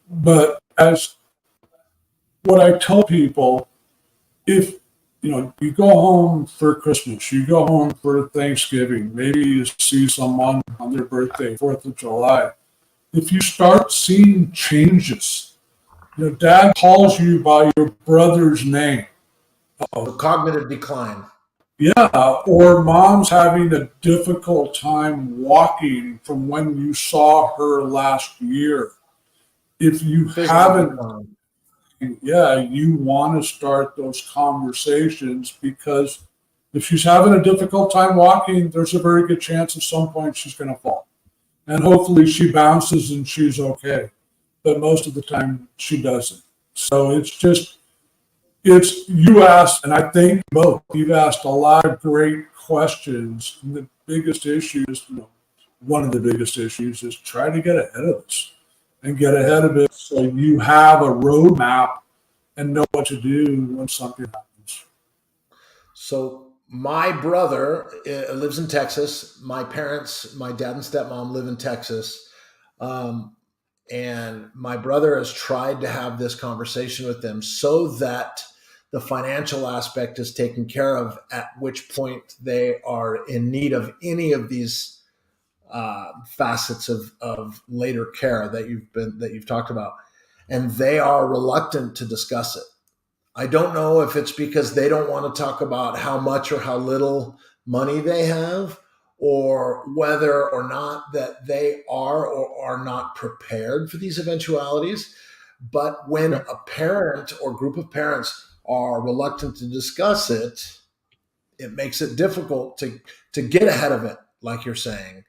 But as what I tell people, if you go home for Christmas, you go home for Thanksgiving, maybe you see someone on their birthday, 4th of July. If you start seeing changes, dad calls you by your brother's name. Cognitive decline. Yeah, or mom's having a difficult time walking from when you saw her last year. If you haven't, you want to start those conversations, because if she's having a difficult time walking, there's a very good chance at some point she's going to fall. And hopefully she bounces and she's okay. But most of the time she doesn't. So it's you asked, and I think both, you've asked a lot of great questions. And the biggest issue is, one of the biggest issues is try to get ahead of this and get ahead of it so you have a roadmap and know what to do when something happens. So my brother lives in Texas. My parents, my dad and stepmom, live in Texas. And my brother has tried to have this conversation with them so that the financial aspect is taken care of, at which point they are in need of any of these facets of later care that you've talked about, and they are reluctant to discuss it. I don't know if it's because they don't want to talk about how much or how little money they have, or whether or not that they are or are not prepared for these eventualities. But when a parent or group of parents are reluctant to discuss it, it makes it difficult to get ahead of it, like you're saying.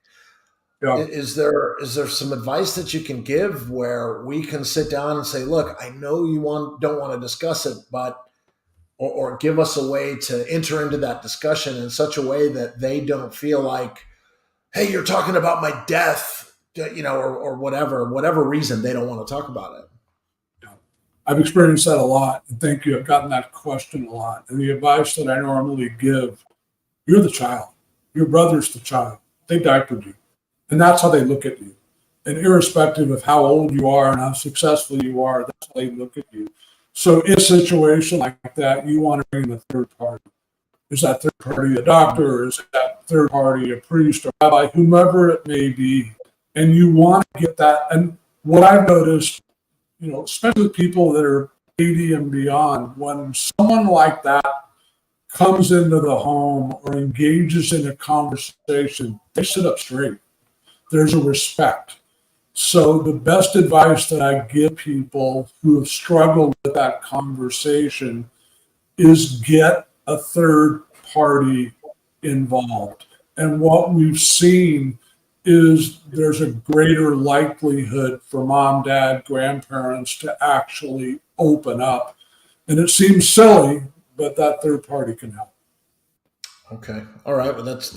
Yeah. Is there some advice that you can give where we can sit down and say, look, I know you don't want to discuss it, but or give us a way to enter into that discussion in such a way that they don't feel like, hey, you're talking about my death, or whatever reason they don't want to talk about it. I've experienced that a lot, and thank you. I've gotten that question a lot. And the advice that I normally give, you're the child. Your brother's the child. They diapered you. And that's how they look at you. And irrespective of how old you are and how successful you are, that's how they look at you. So in a situation like that, you want to bring in a third party. Is that third party a doctor, or is that third party a priest or rabbi, whomever it may be? And you want to get that. And what I've noticed, especially people that are 80 and beyond, when someone like that comes into the home or engages in a conversation, they sit up straight. There's a respect. So the best advice that I give people who have struggled with that conversation is get a third party involved. And what we've seen is there's a greater likelihood for mom, dad, grandparents to actually open up. And it seems silly, but that third party can help. Okay. All right. Well, that's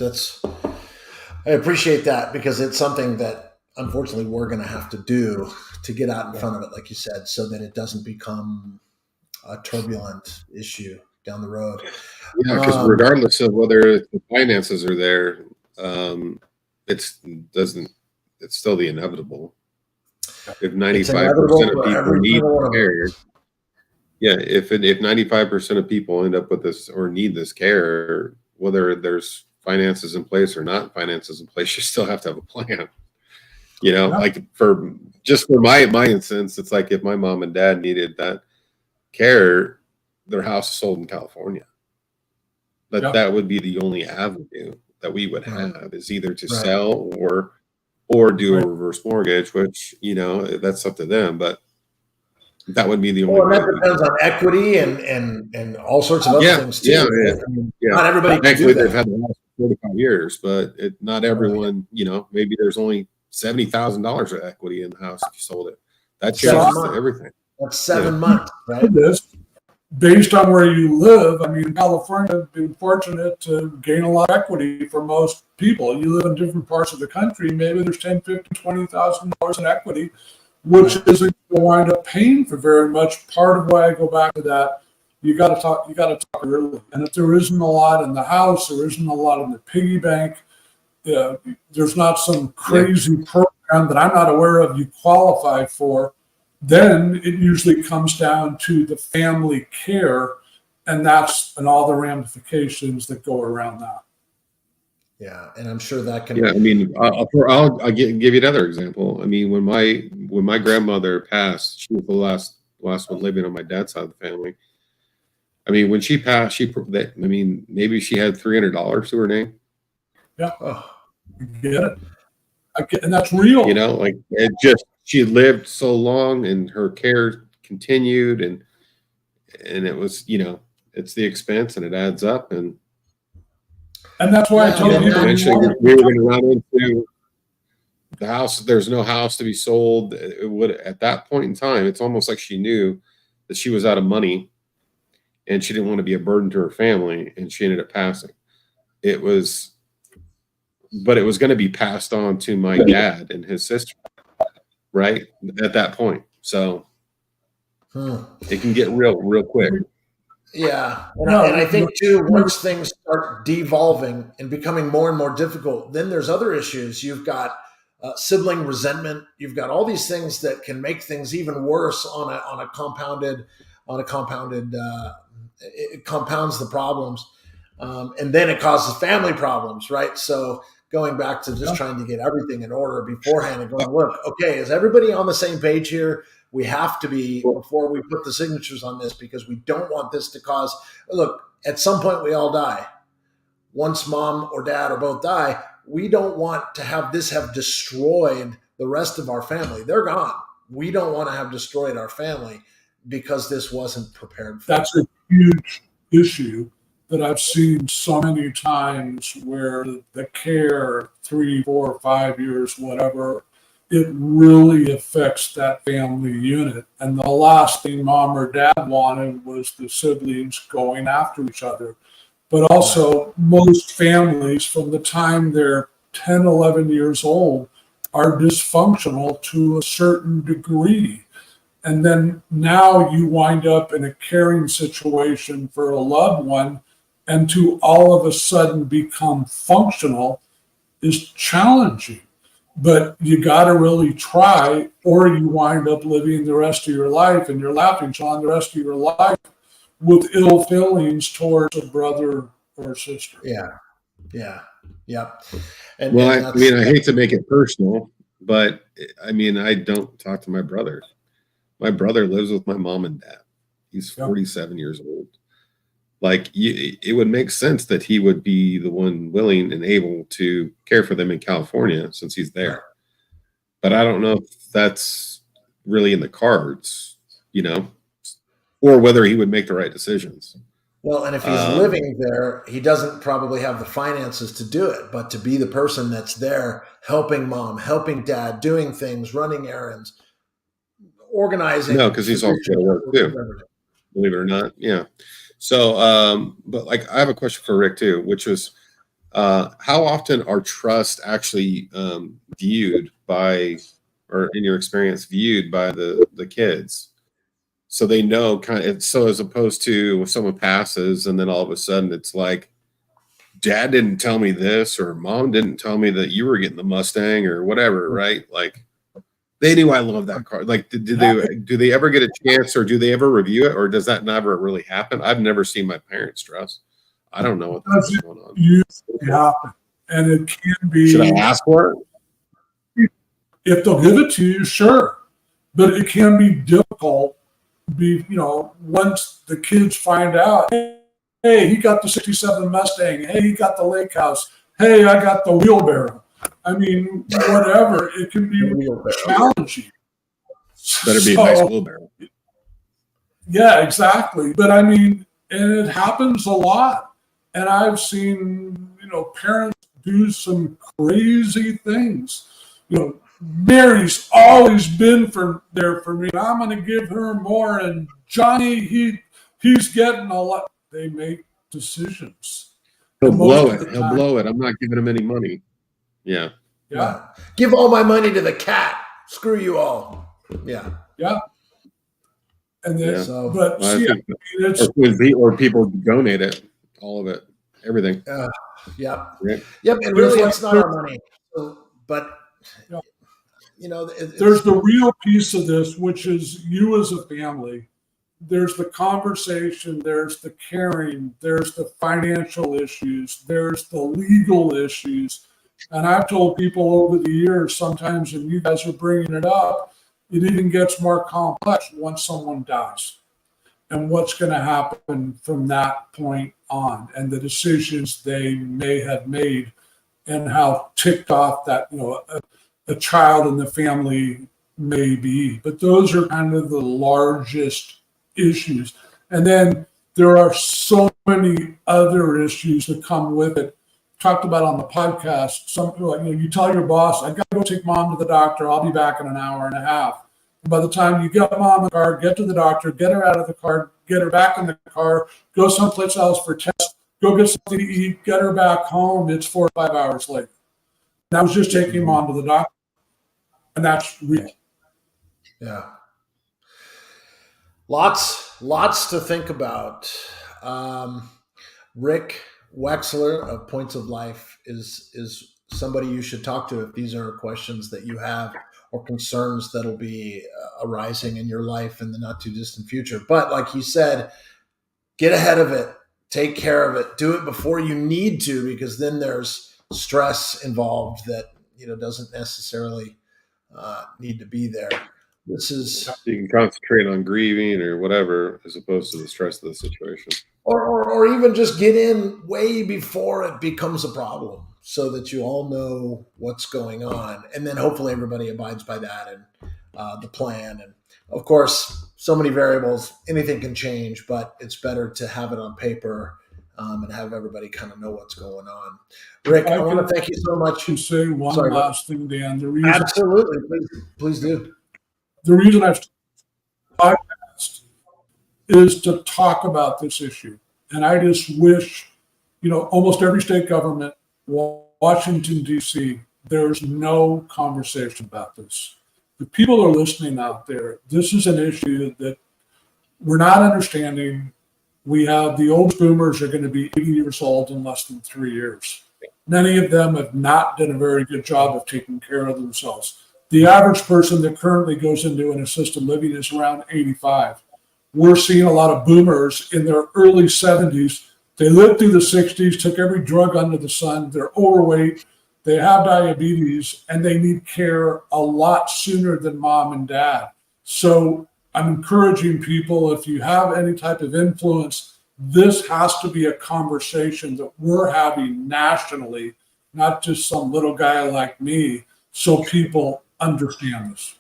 I appreciate that, because it's something that unfortunately we're going to have to do to get out in front of it, like you said, so that it doesn't become a turbulent issue down the road. Yeah, because regardless of whether the finances are there, it's still the inevitable. If 95% of people need care, if 95% of people end up with this or need this care, whether there's finances in place or not finances in place, you still have to have a plan. Like for my instance, it's like if my mom and dad needed that care, their house is sold in California. That would be the only avenue that we would have, is either to sell or do a reverse mortgage, which, that's up to them, but that would be the only way. That depends on equity and all sorts of other things too. Not everybody can do that. They've had the house for 45 years, but not everyone, maybe there's only $70,000 of equity in the house if you sold it. That changes everything. That's 7 months, right? Based on where you live, California has been fortunate to gain a lot of equity for most people. You live in different parts of the country, maybe there's $10,000, $50,000, $20,000 in equity, which isn't going to wind up paying for very much. Part of why I go back to that, you got to talk early. And if there isn't a lot in the house, there isn't a lot in the piggy bank, there's not some crazy program that I'm not aware of you qualify for, then it usually comes down to the family care, and all the ramifications that go around that. Yeah, and I'm sure that can. Yeah, I'll give you another example. When my grandmother passed, she was the last one living on my dad's side of the family. When she passed, maybe she had $300 to her name. Yeah, I get it. And that's real. She lived so long, and her care continued, and it was, it's the expense, and it adds up, and that's why I told you eventually we were going to run into the house. There's no house to be sold. It would, at that point in time, it's almost like she knew that she was out of money, and she didn't want to be a burden to her family, and she ended up passing. But it was going to be passed on to my dad and his sister. Right at that point, so it can get real quick. Yeah, and I think too, once things start devolving and becoming more and more difficult, then there's other issues. You've got sibling resentment. You've got all these things that can make things even worse on a compounded. It compounds the problems, and then it causes family problems, right? So going back to just trying to get everything in order beforehand and going, look, okay, is everybody on the same page here? We have to be before we put the signatures on this, because we don't want this to cause, look, at some point we all die. Once mom or dad or both die, we don't want to have this have destroyed the rest of our family. They're gone. We don't want to have destroyed our family because this wasn't prepared for. That's a huge issue that I've seen so many times, where the care, 3, 4, 5 years, whatever, it really affects that family unit. And the last thing mom or dad wanted was the siblings going after each other. But also, most families from the time they're 10, 11 years old are dysfunctional to a certain degree. And then now you wind up in a caring situation for a loved one, and to all of a sudden become functional is challenging. But you got to really try, or you wind up living the rest of your life, and you're laughing, Sean, the rest of your life with ill feelings towards a brother or sister. And, well, I mean, I hate to make it personal, but I mean, I don't talk to my brother. My brother lives with my mom and dad. He's 47 years old. Like, it would make sense that he would be the one willing and able to care for them in California since he's there. But I don't know if that's really in the cards, or whether he would make the right decisions. Well, and if he's living there, he doesn't probably have the finances to do it, but to be the person that's there, helping mom, helping dad, doing things, running errands, organizing. No, because he's also got to work too, believe it or not. Yeah. So, but like, I have a question for Rick too, which is, how often are trusts actually viewed by, or in your experience, viewed by the kids? So they know so as opposed to if someone passes and then all of a sudden it's like, dad didn't tell me this, or mom didn't tell me that you were getting the Mustang or whatever, right? Like, they knew I love that car. Like, do they ever get a chance, or do they ever review it, or does that never really happen? I've never seen my parents' trust. I don't know what's going on. Usually happen, and it can be. Should I ask for it? If they'll give it to you, sure, but it can be difficult. Once the kids find out, hey, he got the '67 Mustang. Hey, he got the lake house. Hey, I got the wheelbarrow. I mean, whatever. It can be challenging. Better be a nice wheelbarrow. Yeah, exactly. But I mean, and it happens a lot. And I've seen, parents do some crazy things. Mary's always been there for me. I'm going to give her more. And Johnny, he's getting a lot. They make decisions. He'll blow it. I'm not giving him any money. Yeah. Give all my money to the cat. Screw you all. Yeah. And then, or people donate it, all of it, everything. Yep. And really, it's not our money. But there's the real piece of this, which is you as a family. There's the conversation, there's the caring, there's the financial issues, there's the legal issues. And I've told people over the years, sometimes, and you guys are bringing it up, it even gets more complex once someone dies, and what's going to happen from that point on, and the decisions they may have made, and how ticked off that a child in the family may be. But those are kind of the largest issues. And then there are so many other issues that come with it. Talked about on the podcast, you tell your boss, I got to go take mom to the doctor. I'll be back in an hour and a half. And by the time you get mom in the car, get to the doctor, get her out of the car, get her back in the car, go someplace else for tests, go get something to eat, get her back home, it's 4 or 5 hours later. That was just taking mom to the doctor. And that's real. Yeah. Lots to think about. Rick Wexler of Points of Life is somebody you should talk to if these are questions that you have or concerns that'll be arising in your life in the not too distant future. But like he said, get ahead of it, take care of it, do it before you need to, because then there's stress involved that doesn't necessarily need to be there. This is, You can concentrate on grieving or whatever, as opposed to the stress of the situation. or even just get in way before it becomes a problem, so that you all know what's going on, and then hopefully everybody abides by that and the plan. And of course, so many variables, anything can change, but it's better to have it on paper and have everybody kind of know what's going on. Rick, I want to thank you so much. I can say one last thing, Dan. Absolutely, please do. The reason I've podcast is to talk about this issue. And I just wish, almost every state government, Washington, D.C., there's no conversation about this. The people are listening out there. This is an issue that we're not understanding. We have the old boomers are going to be 80 years old in less than 3 years. Many of them have not done a very good job of taking care of themselves. The average person that currently goes into an assisted living is around 85. We're seeing a lot of boomers in their early 70s. They lived through the 60s, took every drug under the sun. They're overweight. They have diabetes, and they need care a lot sooner than mom and dad. So I'm encouraging people, if you have any type of influence, this has to be a conversation that we're having nationally, not just some little guy like me, so people understand this.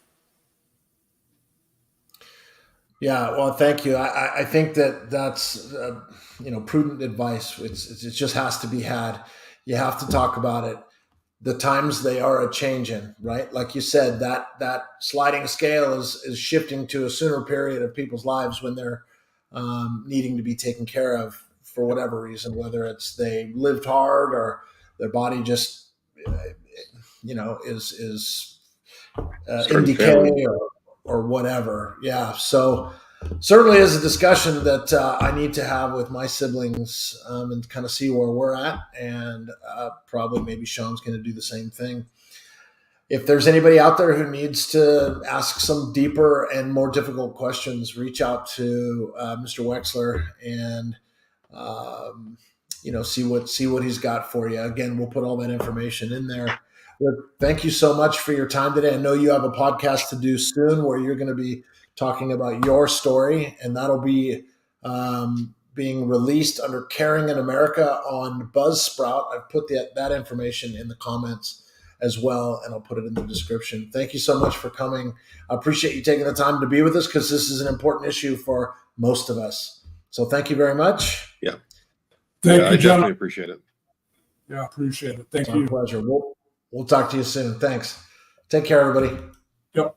Yeah, well, thank you. I think that's prudent advice. It just has to be had. You have to talk about it. The times they are a changing, right? Like you said, that sliding scale is shifting to a sooner period of people's lives when they're needing to be taken care of for whatever reason, whether it's they lived hard or their body just is in decay or whatever. Yeah. So certainly is a discussion that I need to have with my siblings and kind of see where we're at. And probably maybe Sean's going to do the same thing. If there's anybody out there who needs to ask some deeper and more difficult questions, reach out to Mr. Wexler and see what he's got for you. Again, we'll put all that information in there. Thank you so much for your time today. I know you have a podcast to do soon where you're going to be talking about your story, and that'll be being released under Caring in America on Buzzsprout. I've put that information in the comments as well, and I'll put it in the description. Thank you so much for coming. I appreciate you taking the time to be with us because this is an important issue for most of us. So thank you very much. Yeah. Thank you, I John. definitely appreciate it. Yeah, appreciate it. Thank It's you. my pleasure. We'll talk to you soon. Thanks. Take care, everybody. Yep.